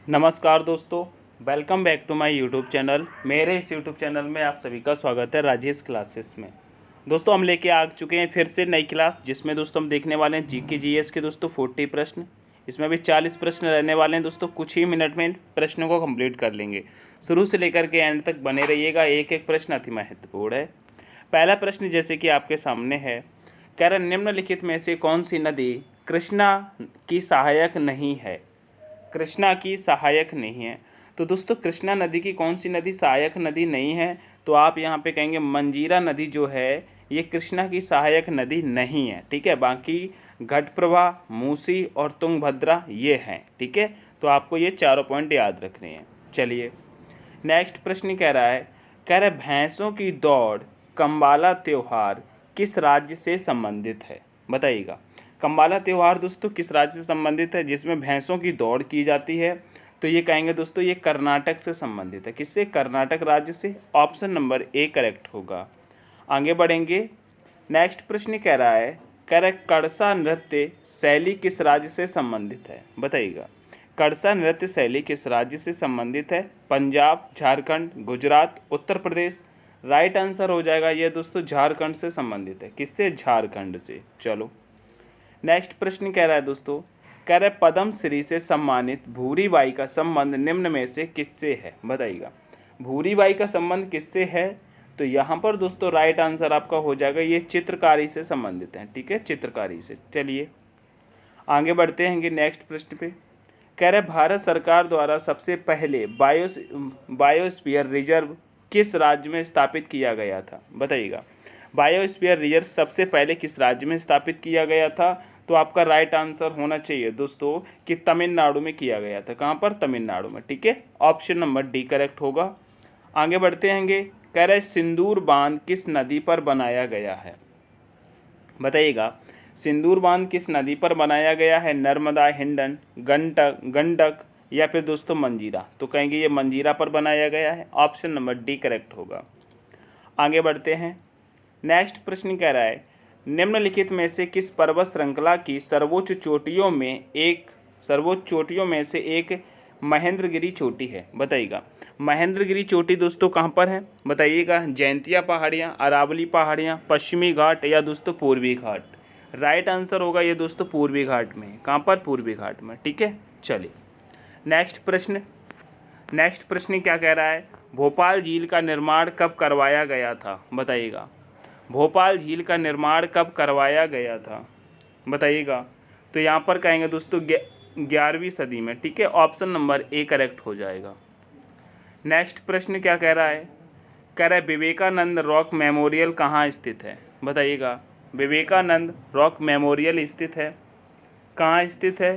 नमस्कार दोस्तों, welcome back to my YouTube channel. मेरे इस यूट्यूब चैनल में आप सभी का स्वागत है राजेश क्लासेस में। दोस्तों हम लेके आ चुके हैं फिर से नई क्लास, जिसमें दोस्तों हम देखने वाले हैं जीके जीएस के दोस्तों 40 प्रश्न। इसमें भी 40 प्रश्न रहने वाले हैं दोस्तों। कुछ ही मिनट में प्रश्नों को कंप्लीट कर लेंगे। शुरू से लेकर के एंड तक बने रहिएगा, एक एक प्रश्न अति महत्वपूर्ण है। पहला प्रश्न जैसे कि आपके सामने है, कह रहा निम्नलिखित में से कौन सी नदी कृष्णा की सहायक नहीं है? कृष्णा की सहायक नहीं है। तो दोस्तों कृष्णा नदी की कौन सी नदी सहायक नदी नहीं है? तो आप यहाँ पे कहेंगे मंजीरा नदी जो है ये कृष्णा की सहायक नदी नहीं है। ठीक है, बाकी घटप्रभा, मूसी और तुंगभद्रा ये हैं। ठीक है, तो आपको ये चारों पॉइंट याद रखने हैं। चलिए नेक्स्ट प्रश्न कह रहा है भैंसों की दौड़ कंबाला त्योहार किस राज्य से संबंधित है? बताइएगा। कंबाला त्यौहार दोस्तों किस राज्य से संबंधित है जिसमें भैंसों की दौड़ की जाती है? तो ये कहेंगे दोस्तों ये कर्नाटक से संबंधित है। किससे? कर्नाटक राज्य से। ऑप्शन नंबर ए करेक्ट होगा। आगे बढ़ेंगे। नेक्स्ट प्रश्न कह रहा है कड़सा नृत्य शैली किस राज्य से संबंधित है? बताइएगा। कड़सा नृत्य शैली किस राज्य से संबंधित है? पंजाब, झारखंड, गुजरात, उत्तर प्रदेश। राइट आंसर हो जाएगा ये दोस्तों झारखंड से संबंधित है। किससे? झारखंड से। चलो नेक्स्ट प्रश्न कह रहा है दोस्तों, कह रहा है पद्म श्री से सम्मानित भूरीबाई का संबंध निम्न में से किससे है? बताइएगा। भूरीबाई का संबंध किससे है? तो यहाँ पर दोस्तों राइट आंसर आपका हो जाएगा ये चित्रकारी से संबंधित है। ठीक है, चित्रकारी से। चलिए आगे बढ़ते हैं नेक्स्ट प्रश्न पे। कह रहे भारत सरकार द्वारा सबसे पहले बायोस्फीयर रिजर्व किस राज्य में स्थापित किया गया था? बताइएगा। बायोस्फीयर रिजर्व सबसे पहले किस राज्य में स्थापित किया गया था? तो आपका राइट आंसर होना चाहिए दोस्तों कि तमिलनाडु में किया गया था। कहाँ पर? तमिलनाडु में। ठीक है, ऑप्शन नंबर डी करेक्ट होगा। आगे बढ़ते हैं। कह रहे सिंदूर बांध किस नदी पर बनाया गया है? बताइएगा। सिंदूर बांध किस नदी पर बनाया गया है? नर्मदा, हिंडन, गंडक या फिर दोस्तों मंजीरा? तो कहेंगे ये मंजीरा पर बनाया गया है। ऑप्शन नंबर डी करेक्ट होगा। आगे बढ़ते हैं। नेक्स्ट प्रश्न कह रहा है निम्नलिखित में से किस पर्वत श्रृंखला की सर्वोच्च चोटियों में से एक महेंद्रगिरी चोटी है? बताइएगा। महेंद्रगिरी चोटी दोस्तों कहाँ पर है? बताइएगा। जैंतिया पहाड़ियाँ, अरावली पहाड़ियाँ, पश्चिमी घाट या दोस्तों पूर्वी घाट? राइट आंसर होगा ये दोस्तों पूर्वी घाट में। कहाँ पर? पूर्वी घाट में। ठीक है, चलिए नेक्स्ट प्रश्न क्या कह रहा है? भोपाल झील का निर्माण कब करवाया गया था? बताइएगा। भोपाल झील का निर्माण कब करवाया गया था? बताइएगा। तो यहाँ पर कहेंगे दोस्तों 11वीं सदी में। ठीक है, ऑप्शन नंबर ए करेक्ट हो जाएगा। नेक्स्ट प्रश्न क्या कह रहा है? कह रहा है विवेकानंद रॉक मेमोरियल कहाँ स्थित है? बताइएगा। विवेकानंद रॉक मेमोरियल स्थित है, कहाँ स्थित है?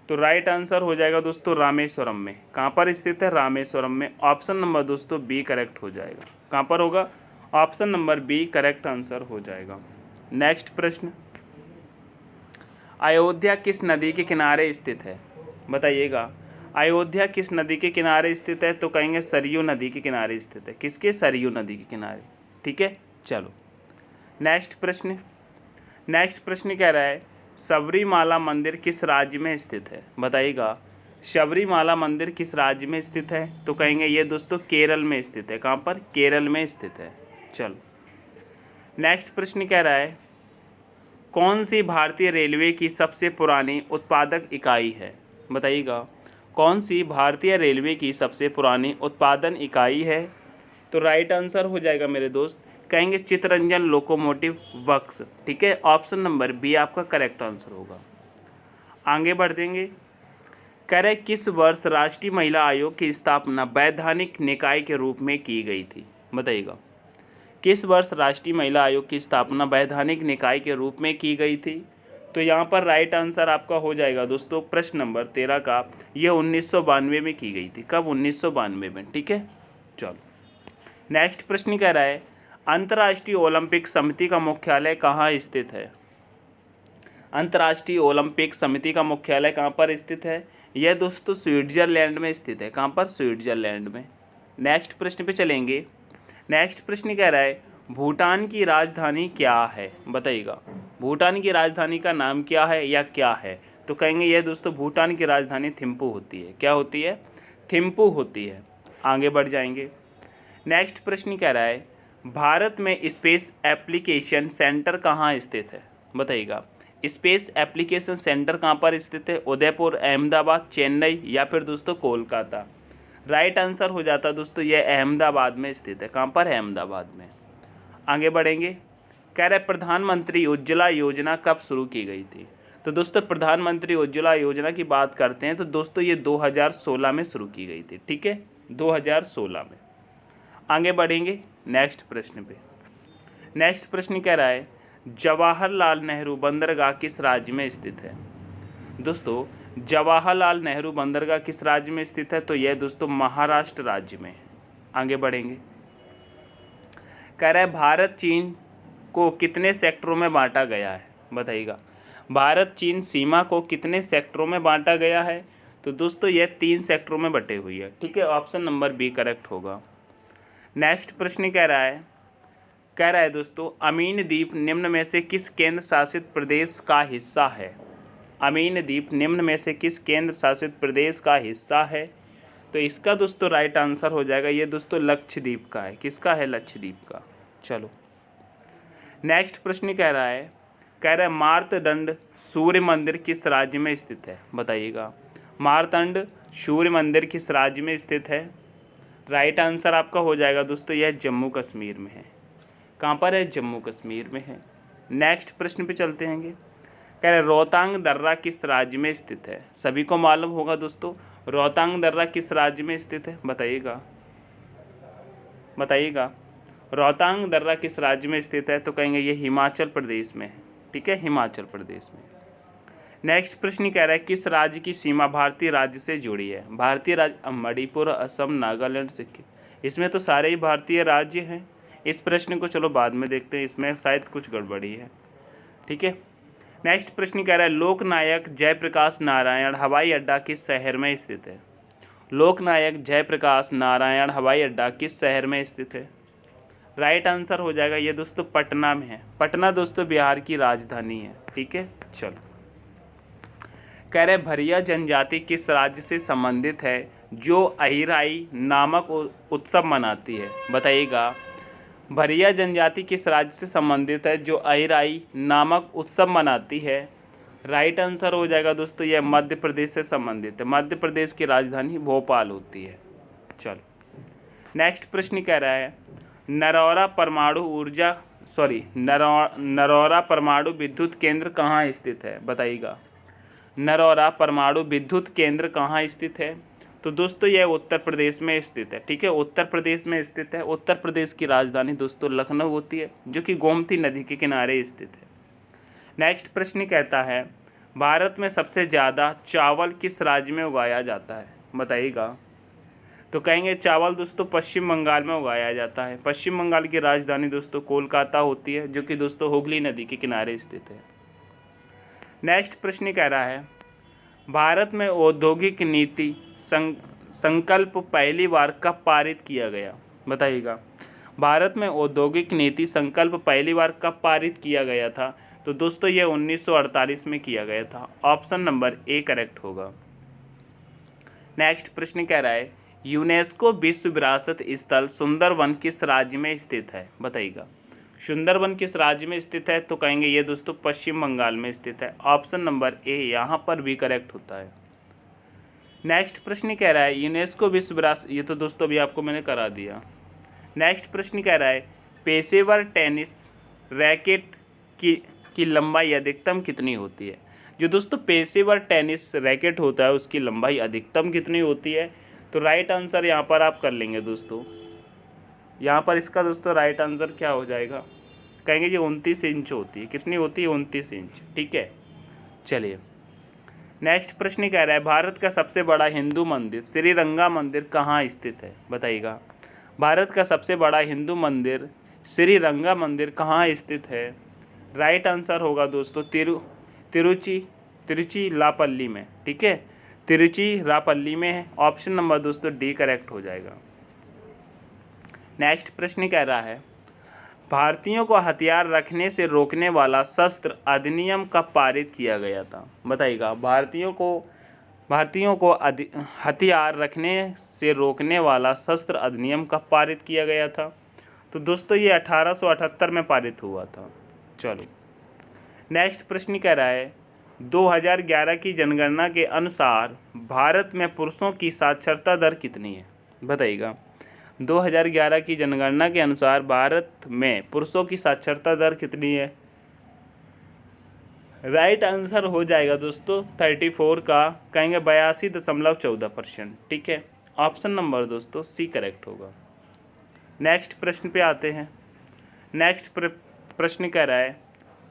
तो राइट आंसर हो जाएगा दोस्तों रामेश्वरम में। कहाँ पर स्थित है? रामेश्वरम में। ऑप्शन नंबर दोस्तों बी करेक्ट हो जाएगा। कहाँ पर होगा? Option number B correct answer हो जाएगा। नेक्स्ट प्रश्न, अयोध्या किस नदी के किनारे स्थित है? बताइएगा। अयोध्या किस नदी के किनारे स्थित है? तो कहेंगे सरयू नदी के किनारे स्थित है। किसके? सरयू नदी के किनारे। ठीक है, चलो नेक्स्ट प्रश्न कह रहा है सबरीमाला मंदिर किस राज्य में स्थित है? बताइएगा। सबरीमाला मंदिर किस राज्य में स्थित है? तो कहेंगे ये दोस्तों केरल में स्थित है। कहाँ पर? केरल में स्थित है। चलो नेक्स्ट प्रश्न कह रहा है कौन सी भारतीय रेलवे की सबसे पुरानी उत्पादक इकाई है? बताइएगा। कौन सी भारतीय रेलवे की सबसे पुरानी उत्पादन इकाई है? तो राइट आंसर हो जाएगा मेरे दोस्त, कहेंगे चित्तरंजन लोकोमोटिव वर्क्स। ठीक है, ऑप्शन नंबर बी आपका करेक्ट आंसर होगा। आगे बढ़ देंगे। कह रहे किस वर्ष राष्ट्रीय महिला आयोग की स्थापना वैधानिक निकाय के रूप में की गई थी? बताइएगा। किस वर्ष राष्ट्रीय महिला आयोग की स्थापना वैधानिक निकाय के रूप में की गई थी? तो यहाँ पर राइट आंसर आपका हो जाएगा दोस्तों प्रश्न नंबर 13 का, ये 1992 में की गई थी। कब? 1992 में। ठीक है, चलो नेक्स्ट प्रश्न कह रहा है अंतर्राष्ट्रीय ओलंपिक समिति का मुख्यालय कहाँ स्थित है? अंतर्राष्ट्रीय ओलंपिक समिति का मुख्यालय कहाँ पर स्थित है? यह दोस्तों स्विट्जरलैंड में स्थित है। कहाँ पर? स्विट्जरलैंड में। नेक्स्ट प्रश्न पे चलेंगे। नेक्स्ट प्रश्न कह रहा है भूटान की राजधानी क्या है? बताइएगा। भूटान की राजधानी का नाम क्या है या क्या है? तो कहेंगे ये दोस्तों भूटान की राजधानी थिम्पू होती है। क्या होती है? थिम्पू होती है। आगे बढ़ जाएंगे। नेक्स्ट प्रश्न कह रहा है भारत में स्पेस एप्लीकेशन सेंटर कहाँ स्थित है, बताइएगा। स्पेस एप्लीकेशन सेंटर कहाँ पर स्थित है? उदयपुर, अहमदाबाद, चेन्नई या फिर दोस्तों कोलकाता। राइट आंसर हो जाता दोस्तों यह अहमदाबाद में स्थित है। कहाँ पर? अहमदाबाद में। आगे बढ़ेंगे। कह रहे प्रधानमंत्री उज्ज्वला योजना कब शुरू की गई थी? तो दोस्तों प्रधानमंत्री उज्ज्वला योजना की बात करते हैं तो दोस्तों ये 2016 में शुरू की गई थी। ठीक है, 2016 में। आगे बढ़ेंगे नेक्स्ट प्रश्न पे। नेक्स्ट प्रश्न कह रहा है जवाहरलाल नेहरू बंदरगाह किस राज्य में स्थित है? दोस्तों जवाहरलाल नेहरू बंदरगाह किस राज्य में स्थित है? तो यह दोस्तों महाराष्ट्र राज्य में है। आगे बढ़ेंगे। कह रहा है भारत चीन को कितने सेक्टरों में बांटा गया है, बताइएगा। भारत चीन सीमा को कितने सेक्टरों में बांटा गया है? तो दोस्तों यह 3 सेक्टरों में बटे हुई है। ठीक है, ऑप्शन नंबर बी करेक्ट होगा। नेक्स्ट प्रश्न कह रहा है दोस्तों अमीन द्वीप निम्न में से किस केंद्र शासित प्रदेश का हिस्सा है? अमीन द्वीप निम्न में से किस केंद्र शासित प्रदेश का हिस्सा है? तो इसका दोस्तों राइट आंसर हो जाएगा ये दोस्तों लक्षद्वीप का है। किसका है? लक्षद्वीप का। चलो नेक्स्ट प्रश्न कह रहा है मार्तंड सूर्य मंदिर किस राज्य में स्थित है? बताइएगा। मार्तंड सूर्य मंदिर किस राज्य में स्थित है? राइट आंसर आपका हो जाएगा दोस्तों यह जम्मू कश्मीर में है। कहाँ पर है? जम्मू कश्मीर में है। नेक्स्ट प्रश्न पे चलते हैंगे। कह रहे रोहतांग दर्रा किस राज्य में स्थित है? सभी को मालूम होगा दोस्तों रोहतांग दर्रा किस राज्य में स्थित है? बताइएगा। रोहतांग दर्रा किस राज्य में स्थित है? तो कहेंगे ये हिमाचल प्रदेश में है। ठीक है, हिमाचल प्रदेश में। नेक्स्ट प्रश्न कह रहा है किस राज्य की सीमा भारतीय राज्य से जुड़ी है? भारतीय राज्य मणिपुर, असम, नागालैंड, सिक्किम। इसमें तो सारे ही भारतीय राज्य हैं। इस प्रश्न को चलो बाद में देखते हैं, इसमें शायद कुछ गड़बड़ी है। ठीक है। नेक्स्ट प्रश्न कह रहा है लोकनायक जयप्रकाश नारायण हवाई अड्डा किस शहर में स्थित है? लोकनायक जयप्रकाश नारायण हवाई अड्डा किस शहर में स्थित है? राइट आंसर हो जाएगा ये दोस्तों पटना में है। पटना दोस्तों बिहार की राजधानी है। ठीक है, चलो। कह रहे भरिया जनजाति किस राज्य से संबंधित है जो अहिराई नामक उत्सव मनाती है? बताइएगा। भरिया जनजाति किस राज्य से संबंधित है जो अहिराई नामक उत्सव मनाती है? राइट आंसर हो जाएगा दोस्तों यह मध्य प्रदेश से संबंधित है। मध्य प्रदेश की राजधानी भोपाल होती है। चलो नेक्स्ट प्रश्न कह रहा है नरौरा परमाणु विद्युत केंद्र कहाँ स्थित है? बताइएगा। नरौरा परमाणु विद्युत केंद्र कहाँ स्थित है? तो दोस्तों यह उत्तर प्रदेश में स्थित है। ठीक है, उत्तर प्रदेश में स्थित है। उत्तर प्रदेश की राजधानी दोस्तों लखनऊ होती है जो कि गोमती नदी के किनारे स्थित है। नेक्स्ट प्रश्न कहता है भारत में सबसे ज़्यादा चावल किस राज्य में उगाया जाता है? बताइएगा। तो कहेंगे चावल दोस्तों पश्चिम बंगाल में उगाया जाता है। पश्चिम बंगाल की राजधानी दोस्तों कोलकाता होती है जो कि दोस्तों हुगली नदी के किनारे स्थित है। नेक्स्ट प्रश्न कह रहा है भारत में औद्योगिक नीति संकल्प पहली बार कब पारित किया गया? बताइएगा। भारत में औद्योगिक नीति संकल्प पहली बार कब पारित किया गया था? तो दोस्तों यह 1948 में किया गया था। ऑप्शन नंबर ए करेक्ट होगा। नेक्स्ट प्रश्न कह रहा है यूनेस्को विश्व विरासत स्थल सुंदरवन किस राज्य में स्थित है? बताइएगा। सुंदरवन किस राज्य में स्थित है? तो कहेंगे ये दोस्तों पश्चिम बंगाल में स्थित है। ऑप्शन नंबर ए यहाँ पर भी करेक्ट होता है। नेक्स्ट प्रश्न कह रहा है यूनेस्को विश्व विरासत, ये तो दोस्तों अभी आपको मैंने करा दिया। नेक्स्ट प्रश्न कह रहा है पेशेवर टेनिस रैकेट की लंबाई अधिकतम कितनी होती है? जो दोस्तों पेशेवर टेनिस रैकेट होता है उसकी लंबाई अधिकतम कितनी होती है? तो राइट आंसर यहाँ पर आप कर लेंगे दोस्तों। यहाँ पर इसका दोस्तों राइट आंसर क्या हो जाएगा? कहेंगे जी 29 इंच होती है। कितनी होती है? 29 इंच। ठीक है, चलिए नेक्स्ट प्रश्न कह रहा है भारत का सबसे बड़ा हिंदू मंदिर श्रीरंगा मंदिर कहाँ स्थित है? बताइएगा। भारत का सबसे बड़ा हिंदू मंदिर श्रीरंगा मंदिर कहाँ स्थित है? राइट आंसर होगा दोस्तों तिरुचिरापल्ली में। ठीक है, तिरुचिरापल्ली में है। ऑप्शन नंबर दोस्तों डी करेक्ट हो जाएगा। नेक्स्ट प्रश्न कह रहा है भारतीयों को हथियार रखने से रोकने वाला शस्त्र अधिनियम कब पारित किया गया था? बताइएगा। भारतीयों को हथियार रखने से रोकने वाला शस्त्र अधिनियम कब पारित किया गया था? तो दोस्तों ये 1878 में पारित हुआ था। चलो नेक्स्ट प्रश्न कह रहा है 2011 की जनगणना के अनुसार भारत में पुरुषों की साक्षरता दर कितनी है? बताइएगा। 2011 की जनगणना के अनुसार भारत में पुरुषों की साक्षरता दर कितनी है? राइट आंसर हो जाएगा दोस्तों 34 का कहेंगे 82.14%। ठीक है, ऑप्शन नंबर दोस्तों सी करेक्ट होगा। नेक्स्ट प्रश्न पे आते हैं। नेक्स्ट प्रश्न कह रहा है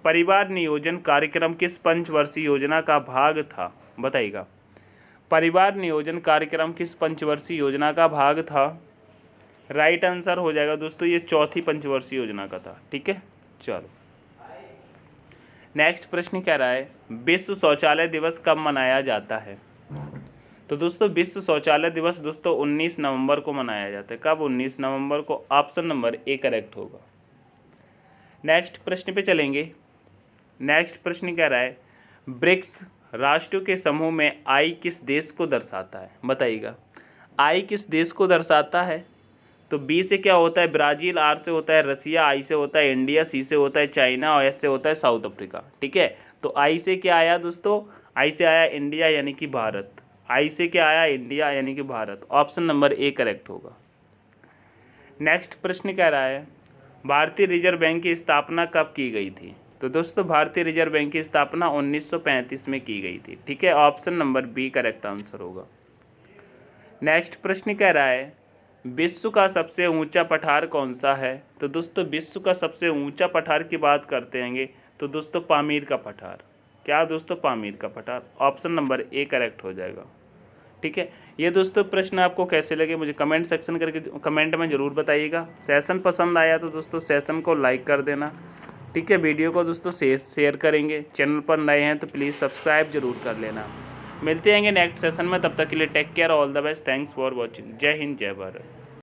परिवार नियोजन कार्यक्रम किस पंचवर्षीय योजना का भाग था? बताइएगा। परिवार नियोजन कार्यक्रम किस पंचवर्षीय योजना का भाग था? राइट आंसर हो जाएगा दोस्तों ये चौथी पंचवर्षीय योजना का था। ठीक है, चलो नेक्स्ट प्रश्न कह रहा है विश्व शौचालय दिवस कब मनाया जाता है? तो दोस्तों विश्व शौचालय दिवस दोस्तों 19 नवंबर को मनाया जाता है। कब? 19 नवंबर को। ऑप्शन नंबर ए करेक्ट होगा। नेक्स्ट प्रश्न पे चलेंगे। नेक्स्ट प्रश्न कह रहा है ब्रिक्स राष्ट्रों के समूह में आई किस देश को दर्शाता है? बताइएगा। आई किस देश को दर्शाता है? तो बी से क्या होता है ब्राज़ील, आर से होता है रसिया, आई से होता है इंडिया, सी से होता है चाइना और एस से होता है साउथ अफ्रीका। ठीक है, तो आई से क्या आया दोस्तों? आई से आया इंडिया यानी कि भारत। आई से क्या आया? इंडिया यानी कि Bharat. Option number A correct होगा। नेक्स्ट प्रश्न कह रहा है भारतीय रिजर्व बैंक की स्थापना कब की गई थी? तो दोस्तों भारतीय रिजर्व बैंक की स्थापना 1935 में की गई थी। ठीक है, option number B correct answer होगा। नेक्स्ट प्रश्न कह रहा है विश्व का सबसे ऊंचा पठार कौन सा है? तो दोस्तों विश्व का सबसे ऊंचा पठार की बात करते हैं तो दोस्तों पामीर का पठार। क्या दोस्तों? पामीर का पठार। ऑप्शन नंबर ए करेक्ट हो जाएगा। ठीक है, ये दोस्तों प्रश्न आपको कैसे लगे मुझे कमेंट सेक्शन करके कमेंट में ज़रूर बताइएगा। सेशन पसंद आया तो दोस्तों सेशन को लाइक कर देना। ठीक है, वीडियो को दोस्तों शेयर करेंगे। चैनल पर नए हैं तो प्लीज़ सब्सक्राइब जरूर कर लेना। मिलते हैं नेक्स्ट सेशन में, तब तक के लिए take care, all the best, thanks for watching. जय हिंद, जय भारत।